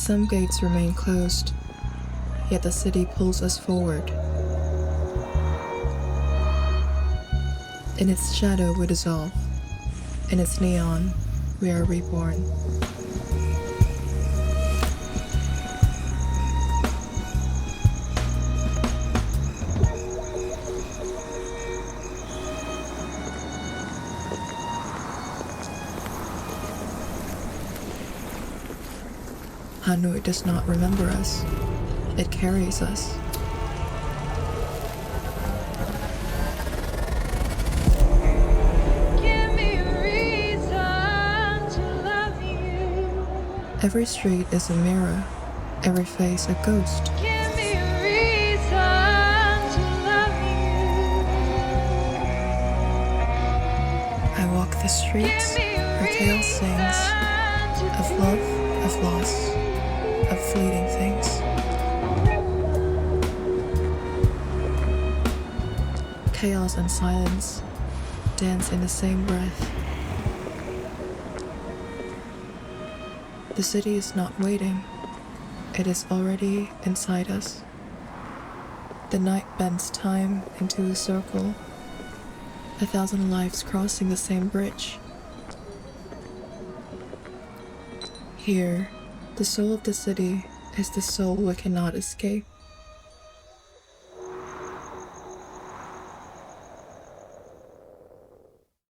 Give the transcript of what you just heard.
Some gates remain closed, yet the city pulls us forward. In its shadow we dissolve, in its neon we are reborn. Hanoi does not remember us. It carries us. Give me a reason to love you. Every street is a mirror, every face a ghost. Give me a reason to love you. I walk the streets where tale sings of love, of loss, of fleeting things. Chaos and silence dance in the same breath. The city is not waiting, it is already inside us. The night bends time into a circle, 1,000 lives crossing the same bridge. Here, the soul of the city is the soul we cannot escape.